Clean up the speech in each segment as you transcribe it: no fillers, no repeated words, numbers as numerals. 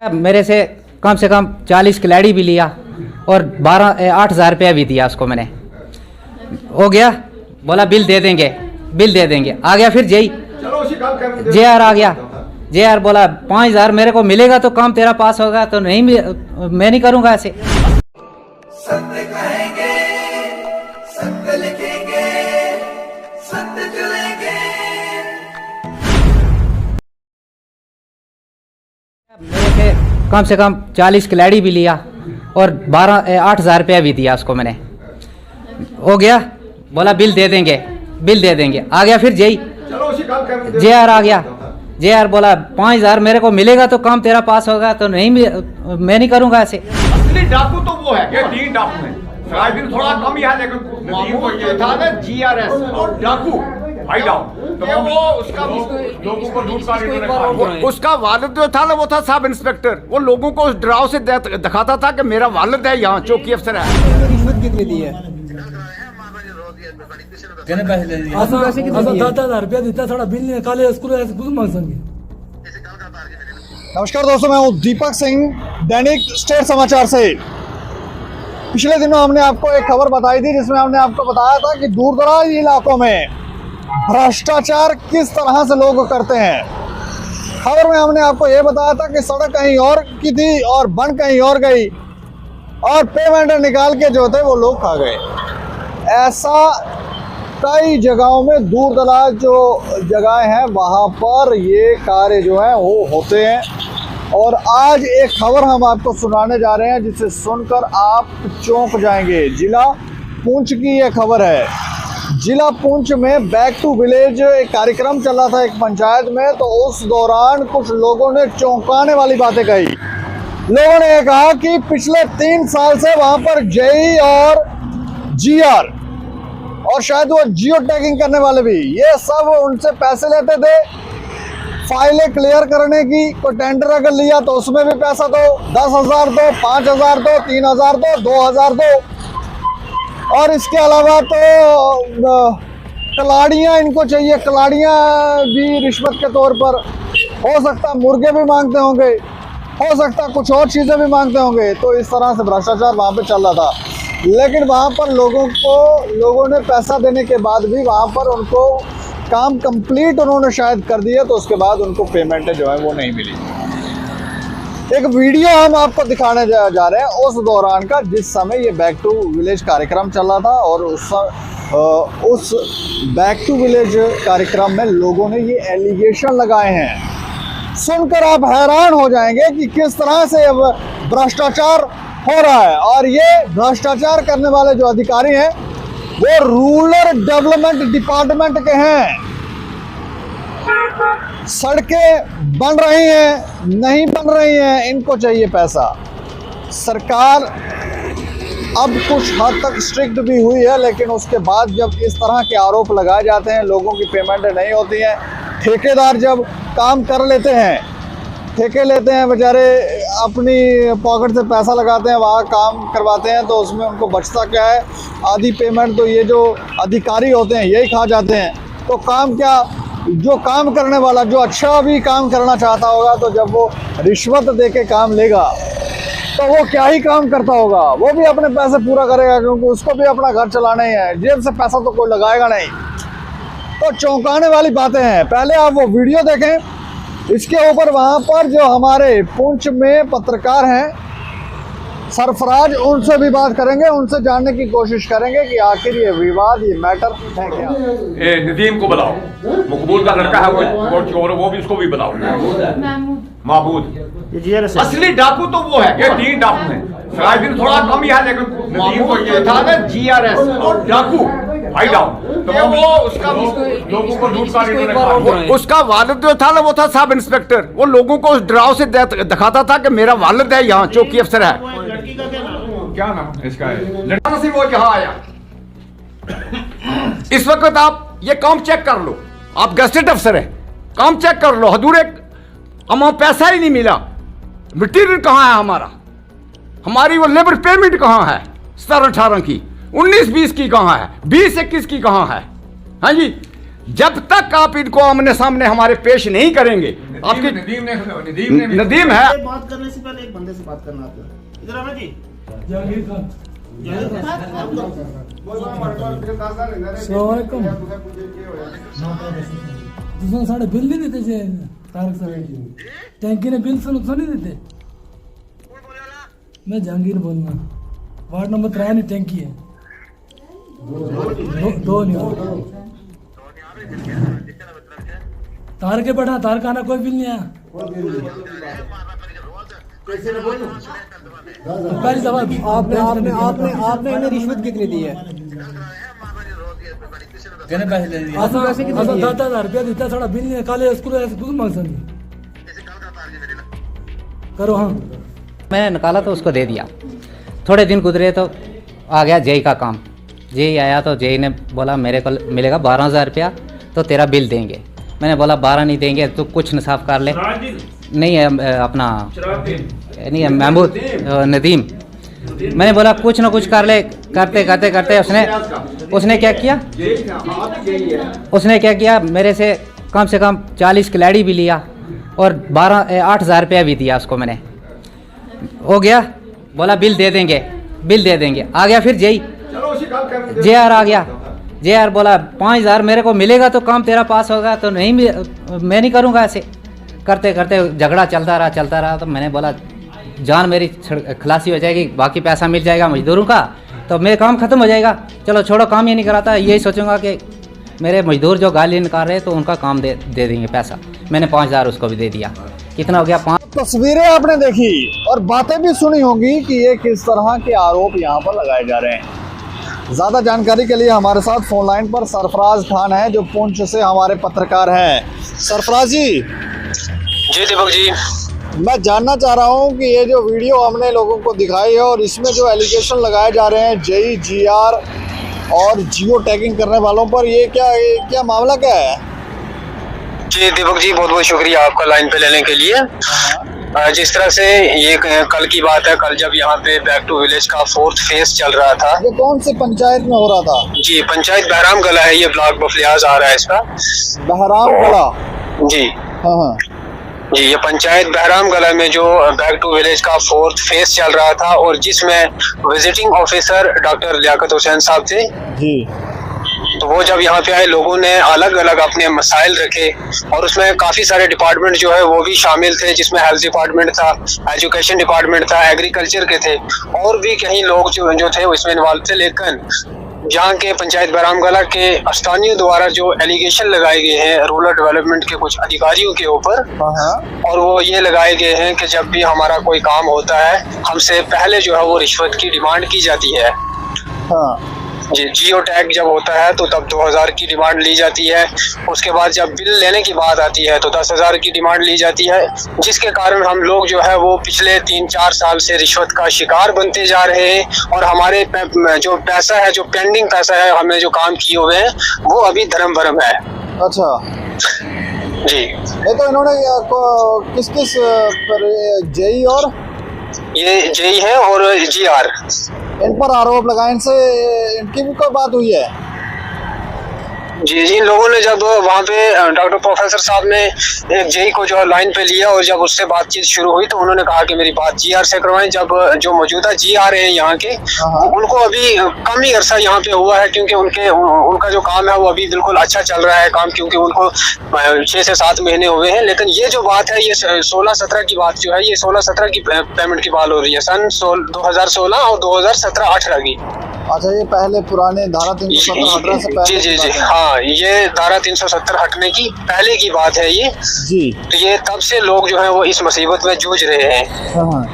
मेरे से कम 40 खिलाड़ी भी लिया और 8,000 रुपया भी दिया उसको मैंने। हो गया, बोला बिल दे देंगे। आ गया फिर जे आर आ गया। जे आर बोला 5,000 मेरे को मिलेगा तो काम तेरा पास होगा, तो नहीं मैं नहीं करूँगा ऐसे। सत्य कहेंगे, सत्य लिखेंगे, सत्य चलेंगे। मेरे से कम 40 खिलाड़ी भी लिया और 8,000 रुपया भी दिया उसको मैंने। हो गया, बोला बिल दे देंगे। आ गया फिर जे आर आ गया। जे आर बोला 5,000 मेरे को मिलेगा तो काम तेरा पास होगा, तो नहीं मैं नहीं करूँगा ऐसे। असली डाकू तो वो है, ये 3 डाकू हैं। फिर थोड़ा कम ही है, लेकिन मामूल ये था ना GRS और डाकू भाई डाकू, तो वो उसका लोगों को लूट कर उसका वालिद जो था ना, वो था सब इंस्पेक्टर। वो लोगों को उस डराव से दिखाता था कि मेरा वालिद है, यहाँ चौकी अफसर है। रिश्वत कितनी दी है? कितने पैसे ले लिए? 10,000 रुपया देता, थोड़ा बिल निकाले स्कूल मांग संगे। नमस्कार दोस्तों, मैं हूं दीपक सिंह, दैनिक स्टेट समाचार से। पिछले दिनों हमने आपको एक खबर बताई थी जिसमें हमने आपको बताया था कि दूर दराज इलाकों में भ्रष्टाचार किस तरह से लोग करते हैं। खबर में हमने आपको ये बताया था कि सड़क कहीं और की थी और बन कहीं और गई और पेमेंट निकाल के जो थे वो लोग खा गए। ऐसा कई जगहों में, दूर दराज जो जगह हैं वहाँ पर ये कार्य जो है वो होते हैं। और आज एक खबर हम आपको सुनाने जा रहे हैं जिसे सुनकर आप चौंक जाएंगे। जिला पुंछ की ये खबर है। जिला पुंछ में बैक टू विलेज एक कार्यक्रम चला था एक पंचायत में, तो उस दौरान कुछ लोगों ने चौंकाने वाली बातें कही। लोगों ने ये कहा कि पिछले 3 साल से वहाँ पर जेई और GR और शायद वो जियो टैगिंग करने वाले भी, ये सब उनसे पैसे लेते थे फाइलें क्लियर करने की। कोई टेंडर अगर लिया तो उसमें भी पैसा दो, 10,000 दो, 5,000 दो, 3,000 दो, 2,000 दो। और इसके अलावा तो कलाड़ियाँ इनको चाहिए, कलाड़ियाँ भी रिश्वत के तौर पर, हो सकता मुर्गे भी मांगते होंगे, हो सकता कुछ और चीज़ें भी मांगते होंगे। तो इस तरह से भ्रष्टाचार वहाँ पे चल रहा था। लेकिन वहाँ पर लोगों ने पैसा देने के बाद भी वहाँ पर उनको काम कंप्लीट उन्होंने शायद कर दिया, तो उसके बाद उनको पेमेंट जो है वो नहीं मिली। एक वीडियो हम आपको दिखाने जा रहे हैं उस दौरान का, जिस समय ये बैक टू विलेज कार्यक्रम चल रहा था। और उस बैक टू विलेज कार्यक्रम में लोगों ने ये एलिगेशन लगाए हैं। सुनकर आप हैरान हो जाएंगे कि किस तरह से भ्रष्टाचार हो रहा है। और ये भ्रष्टाचार करने वाले जो अधिकारी हैं वो रूरल डेवलपमेंट डिपार्टमेंट के हैं। सड़कें बन रही हैं, नहीं बन रही हैं, इनको चाहिए पैसा। सरकार अब कुछ हद तक स्ट्रिक्ट भी हुई है, लेकिन उसके बाद जब इस तरह के आरोप लगाए जाते हैं, लोगों की पेमेंट नहीं होती है, ठेकेदार जब काम कर लेते हैं, ठेके लेते हैं बेचारे, अपनी पॉकेट से पैसा लगाते हैं, वहाँ काम करवाते हैं, तो उसमें उनको बचता क्या है? आधी पेमेंट तो ये जो अधिकारी होते हैं यही खा जाते हैं। तो काम क्या, जो काम करने वाला, जो अच्छा भी काम करना चाहता होगा, तो जब वो रिश्वत दे के काम लेगा तो वो क्या ही काम करता होगा? वो भी अपने पैसे पूरा करेगा, क्योंकि उसको भी अपना घर चलाना ही है, जेब से पैसा तो कोई लगाएगा नहीं। तो चौंकाने वाली बातें हैं। पहले आप वो वीडियो देखें, इसके ऊपर वहाँ पर जो हमारे पुंछ में पत्रकार हैं सरफराज, उनसे भी बात करेंगे, उनसे जानने की कोशिश करेंगे कि आखिर ये विवाद, ये मैटर है क्या। नदीम को बुलाओ, मकबूल का लड़का है वो चोर, वो भी उसको भी बुलाओ। महमूद असली डाकू तो वो है, ये 3 डाकू हैं। फिर थोड़ा कम ही है, लेकिन मामूल ये था ना GRS और डाकू भाई डाकू, तो वो उसका लोगों को लूट कर उसका वालिद जो था ना, वो था सब इंस्पेक्टर। वो लोगों को उस डराव से दिखाता था कि मेरा वालिद है, यहाँ चौकी अफसर है। क्या नाम इसका है? लड़का से वो यहाँ आया। इस वक्त आप ये काम चेक कर लो, आप गैजेट अफसर है, काम चेक कर लो। हजूर हमें पैसा ही नहीं मिला, मटीरियल कहाँ है हमारा, हमारी वो लेबर पेमेंट कहाँ है 17-18 की, 19-20 की कहाँ है, 20-21 की कहाँ है? हाँ जी, जब तक आप इनको आमने सामने हमारे पेश नहीं करेंगे, आपकी नदीम है। बात करने से पहले एक बंदे से बात करना आपको। इधर आना जी। जहांगीर खान दूसरा साढ़े बिल नहीं देते जे तारक साहब टैंकी ने बिल से नुकसान नहीं देते। मैं जहांगीर बोलना, वार्ड नंबर 3 नहीं टैंकी है दो नहीं तार के बैठा, तार का आना कोई बिल नहीं आया। पहली दफा आपने इन्हें रिश्वत कितनी दी है? पैसे 10,000 रुपया देता, थोड़ा बिल नहीं काले स्कूल मांग सकते करो। हाँ मैंने निकाला तो उसको दे दिया। थोड़े दिन गुजरे तो आ गया जेई का काम। जेई आया तो जेई ने बोला मेरे को मिलेगा 12,000 रुपया, तो तेरा बिल देंगे। मैंने बोला 12 नहीं देंगे तो कुछ न साफ कर ले। नहीं है अपना नहीं है महमूद नदीम। मैंने बोला कुछ ना कुछ कर ले। करते करते करते उसने क्या किया, मेरे से कम 40 कलैड़ी भी लिया और 8,000 रुपया भी दिया उसको मैंने। हो गया, बोला बिल दे देंगे। आ गया फिर JR आ गया। JR बोला 5,000 मेरे को मिलेगा तो काम तेरा पास होगा, तो नहीं मैं नहीं करूँगा ऐसे। करते करते झगड़ा चलता रहा। तो मैंने बोला जान मेरी खलासी हो जाएगी, बाकी पैसा मिल जाएगा मजदूरों का, तो मेरा काम ख़त्म हो जाएगा। चलो छोड़ो, काम ही नहीं कराता। यही सोचूंगा कि मेरे मजदूर जो गाली निकाल रहे तो उनका काम दे देंगे पैसा। मैंने 5,000 उसको भी दे दिया। कितना हो गया? 5। तस्वीरें आपने देखी और बातें भी सुनी होंगी कि ये किस तरह के आरोप यहाँ पर लगाए जा रहे हैं। ज़्यादा जानकारी के लिए हमारे साथ फोन लाइन पर सरफराज खान है, जो पुंछ से हमारे पत्रकार हैं। सरफराज जी। जी दीपक जी, मैं जानना चाह रहा हूँ कि ये जो वीडियो हमने लोगों को दिखाई है और इसमें जो एलिगेशन लगाए जा रहे हैं JE, GR और जियो टैगिंग करने वालों पर, ये क्या मामला क्या है? जी दीपक जी, बहुत बहुत शुक्रिया आपका लाइन पे लेने के लिए। जिस तरह से ये कल की बात है, कल जब यहाँ पे बैक टू विलेज का 4th फेज चल रहा था। ये कौन सी पंचायत में हो रहा था? जी पंचायत बहराम गला है, ये ब्लॉक बफलियाज आ रहा है इसका। बहराम गला? जी हाँ। जी, ये पंचायत बहराम गला में जो बैक टू विलेज का 4th फेज चल रहा था और जिसमें visiting officer doctor Liyaqat Hussain साहब थे जी। तो वो जब यहाँ पे आए, लोगों ने अलग अलग अपने मसाइल रखे और उसमें काफी सारे डिपार्टमेंट जो है वो भी शामिल थे, जिसमें हेल्थ डिपार्टमेंट था, एजुकेशन डिपार्टमेंट था, एग्रीकल्चर के थे और भी कई लोग जो थे वो इसमें इन्वॉल्व थे। लेकिन जहाँ के पंचायत बहराम गला के अस्थानियों द्वारा जो एलिगेशन लगाए गए हैं रूरल डेवलपमेंट के कुछ अधिकारियों के ऊपर, और वो ये लगाए गए हैं कि जब भी हमारा कोई काम होता है हमसे पहले जो है वो रिश्वत की डिमांड की जाती है। हाँ। जी, जियो टैग जब होता है तो तब 2,000 की डिमांड ली जाती है। उसके बाद जब बिल लेने की बात आती है तो 10,000 की डिमांड ली जाती है, जिसके कारण हम लोग जो है वो पिछले 3-4 साल से रिश्वत का शिकार बनते जा रहे हैं और हमारे जो पैसा है, जो पेंडिंग पैसा है, हमने जो काम किए हुए हैं वो अभी धर्म भरम है। अच्छा जी, ये तो इन्होंने किस JE और ये JE है और GR, इन पर आरोप लगाए, इनसे इनकी भी कोई बात हुई है? जी, इन लोगों ने जब वहाँ पे डॉक्टर प्रोफेसर साहब ने एक JE को जो लाइन पे लिया और जब उससे बातचीत शुरू हुई तो उन्होंने कहा कि मेरी बात GR से करवाएं। जब जो मौजूदा GR हैं यहाँ के, उनको अभी कम ही अरसा यहाँ पे हुआ है, क्योंकि उनका जो काम है वो अभी बिल्कुल अच्छा चल रहा है काम, क्योंकि उनको 6 से 7 महीने हुए हैं। लेकिन ये जो बात है, ये 16-17 की बात जो है, ये 16-17 की पेमेंट की बात हो रही है, सन 2016 और 2017-18 की। अच्छा, ये पहले पुराने धारा 370 से पहले? जी, हाँ, ये धारा 370 हटने की पहले की बात है ये जी। तो ये तब से लोग जो है वो इस मुसीबत में जूझ रहे हैं। हाँ।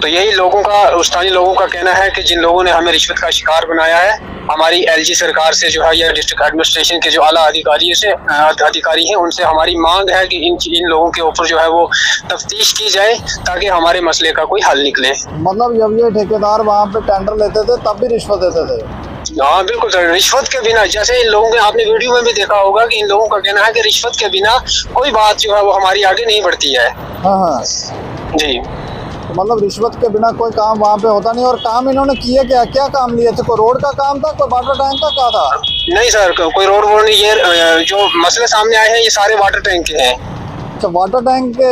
तो यही लोगों का, स्थानीय लोगों का कहना है कि जिन लोगों ने हमें रिश्वत का शिकार बनाया है, हमारी LG सरकार से जो है या डिस्ट्रिक्ट एडमिनिस्ट्रेशन के जो आला अधिकारी हैं उनसे हमारी मांग है कि इन लोगों के ऊपर जो है वो तफ्तीश की जाए ताकि हमारे मसले का कोई हल निकले। मतलब जब ये ठेकेदार वहाँ पे टेंडर लेते थे तब भी रिश्वत देते थे? हाँ बिल्कुल सर, रिश्वत के बिना, जैसे इन लोगों के आपने वीडियो में भी देखा होगा कि इन लोगों का कहना है कि रिश्वत के बिना कोई बात जो है वो हमारी आगे नहीं बढ़ती है। हाँ। जी, तो मतलब रिश्वत के बिना कोई काम वहाँ पे होता नहीं। और काम इन्होंने किए क्या काम लिए थे? कोई रोड का काम था, कोई वाटर टैंक का क्या था? नहीं सर, कोई रोड वोड नहीं। ये जो मसले सामने आए हैं ये सारे वाटर टैंक के हैं। अच्छा, वाटर टैंक के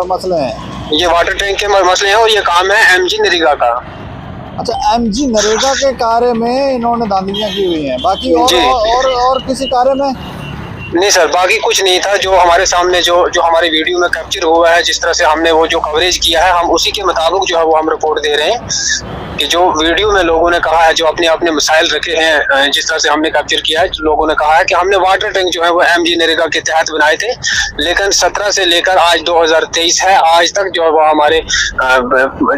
मसले हैं। ये वाटर टैंक के मसले हैं और ये काम है एमजी नरेगा का। अच्छा, एमजी नरेगा के कार्य में इन्होंने धांधलियां की हुई हैं, बाकी जी। और किसी कार्य में नहीं सर, बाकी कुछ नहीं था। जो हमारे सामने जो हमारे वीडियो में कैप्चर हुआ है, जिस तरह से हमने वो जो कवरेज किया है, हम उसी के मुताबिक जो है वो हम रिपोर्ट दे रहे हैं कि जो वीडियो में लोगों ने कहा है, जो अपने अपने मसाइल रखे हैं, जिस तरह से हमने कैप्चर किया है, लोगों ने कहा है कि हमने वाटर टैंक जो है वो एमजी नरेगा के तहत बनाए थे, लेकिन 17 से लेकर आज 2023 है, आज तक जो है वो हमारे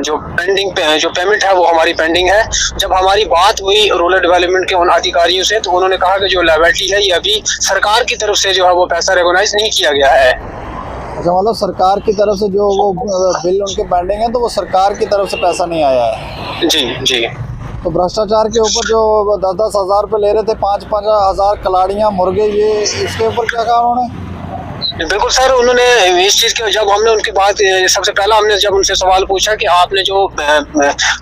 जो पेमेंट है वो हमारी पेंडिंग है। जब हमारी बात हुई रूरल डेवलपमेंट के उन अधिकारियों से, तो उन्होंने कहा कि जो लायबिलिटी है ये अभी सरकार की तरफ से जो है वो पैसा रिकॉग्नाइज नहीं किया गया है। अच्छा, मतलब सरकार की तरफ से जो वो बिल उनके पेंडिंग है, तो वो सरकार की तरफ से पैसा नहीं आया है। जी जी। तो भ्रष्टाचार के ऊपर जो 10-10 हज़ार रुपये ले रहे थे, 5-5 हज़ार कलाड़ियाँ, मुर्गे, ये इसके ऊपर क्या कहा उन्होंने? बिल्कुल सर, उन्होंने इस चीज़ के जब हमने उनकी बात, सबसे पहला हमने जब उनसे सवाल पूछा कि आपने जो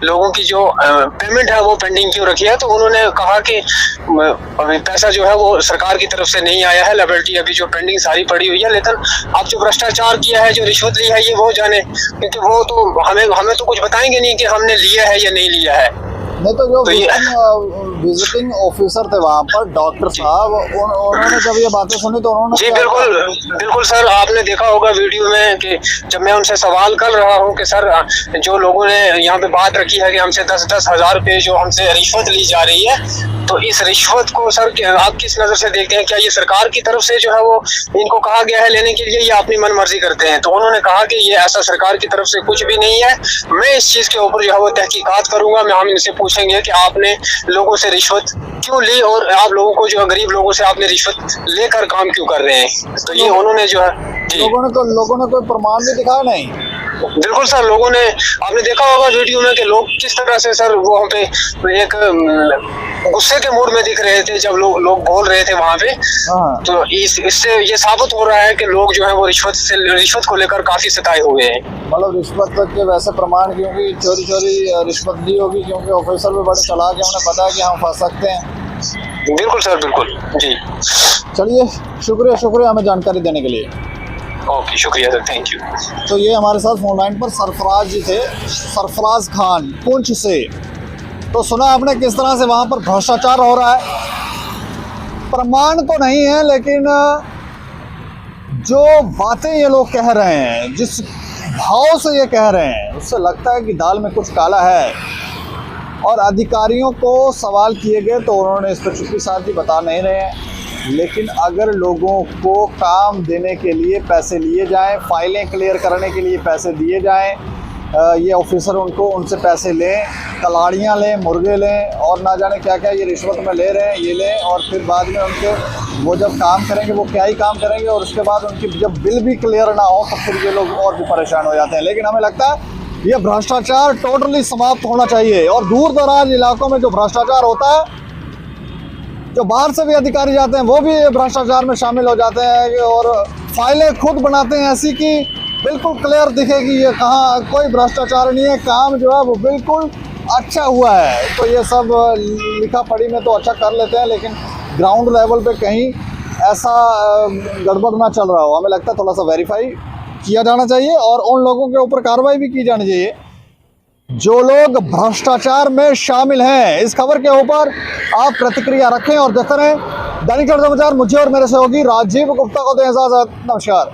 लोगों की जो पेमेंट है वो पेंडिंग क्यों रखी है, तो उन्होंने कहा कि अभी पैसा जो है वो सरकार की तरफ से नहीं आया है, लायबिलिटी अभी जो पेंडिंग सारी पड़ी हुई है। लेकिन अब जो भ्रष्टाचार किया है, जो रिश्वत ली है, ये वो जाने, क्योंकि वो तो हमें तो कुछ बताएंगे नहीं कि हमने लिया है या नहीं लिया है। नहीं, तो जो विजिटिंग ऑफिसर थे वहाँ पर, डॉक्टर साहब, उन्होंने जब ये बातें सुनी तो उन्होंने जी बिल्कुल सर, आपने देखा होगा वीडियो में कि जब मैं उनसे सवाल कर रहा हूँ कि सर जो लोगों ने यहाँ पे बात रखी है कि हमसे 10-10 हज़ार रुपये जो हमसे रिश्वत ली जा रही है, तो इस रिश्वत को सर आप किस नज़र से देखते हैं? क्या ये सरकार की तरफ से जो है वो इनको कहा गया है लेने के लिए, या अपनी मनमर्जी करते हैं? तो उन्होंने कहा कि ये ऐसा सरकार की तरफ से कुछ भी नहीं है, मैं इस चीज़ के ऊपर जो है वो तहकीकात करूँगा। हम इनसे पूछेंगे कि आपने लोगों से रिश्वत क्यों ली और आप लोगों को जो गरीब लोगों से आपने रिश्वत लेकर काम क्यों कर रहे हैं। तो ये उन्होंने जो है लोगों ने कोई प्रमाण भी दिखाया नहीं। बिल्कुल सर, लोगों ने, आपने देखा होगा वीडियो में कि लोग किस तरह से सर वो हम पे एक गुस्से के मूड में दिख रहे थे जब लोग बोल रहे थे वहाँ पे। तो इससे ये साबित हो रहा है कि लोग जो है वो रिश्वत को लेकर काफी सताए हुए हैं। मतलब रिश्वत के वैसे प्रमाण, क्योंकि चोरी रिश्वत दी होगी, क्योंकि ऑफिसर भी बड़े चालाक हैं, उन्हें पता है कि हम फंस सकते हैं। बिल्कुल सर, बिल्कुल जी। चलिए, शुक्रिया हमें जानकारी देने के लिए। ओके, शुक्रिया सर, थैंक यू। तो ये हमारे साथ फोन लाइन पर सरफराज जी थे, सरफराज खान पुंछ से। तो सुना आपने किस तरह से वहाँ पर भ्रष्टाचार हो रहा है। प्रमाण तो नहीं है, लेकिन जो बातें ये लोग कह रहे हैं, जिस भाव से ये कह रहे हैं, उससे लगता है कि दाल में कुछ काला है। और अधिकारियों को सवाल किए गए तो उन्होंने इस पर चुप्पी साधी बता नहीं रहे हैं। लेकिन अगर लोगों को काम देने के लिए पैसे लिए जाएं, फाइलें क्लियर करने के लिए पैसे दिए जाएं, ये ऑफिसर उनसे पैसे लें, कलाड़ियाँ लें, मुर्गे लें और ना जाने क्या क्या ये रिश्वत में ले रहे हैं, ये लें, और फिर बाद में वो जब काम करेंगे वो क्या ही काम करेंगे, और उसके बाद उनकी जब बिल भी क्लियर ना हो तो फिर ये लोग और भी परेशान हो जाते हैं। लेकिन हमें लगता है ये भ्रष्टाचार टोटली समाप्त होना चाहिए। और दूर दराज इलाकों में जो भ्रष्टाचार होता है, जो बाहर से भी अधिकारी जाते हैं वो भी भ्रष्टाचार में शामिल हो जाते हैं, और फाइलें खुद बनाते हैं ऐसी कि बिल्कुल क्लियर दिखे कि ये कहाँ कोई भ्रष्टाचार नहीं है, काम जो है वो बिल्कुल अच्छा हुआ है। तो ये सब लिखा पढ़ी में तो अच्छा कर लेते हैं, लेकिन ग्राउंड लेवल पे कहीं ऐसा गड़बड़ ना चल रहा हो। हमें लगता है थोड़ा सा वेरीफाई किया जाना चाहिए और उन लोगों के ऊपर कार्रवाई भी की जानी चाहिए जो लोग भ्रष्टाचार में शामिल हैं। इस खबर के ऊपर आप प्रतिक्रिया रखें और देखते रहें दैनिक समाचार। मुझे और मेरे सहयोगी राजीव गुप्ता को दें इजाजत। नमस्कार।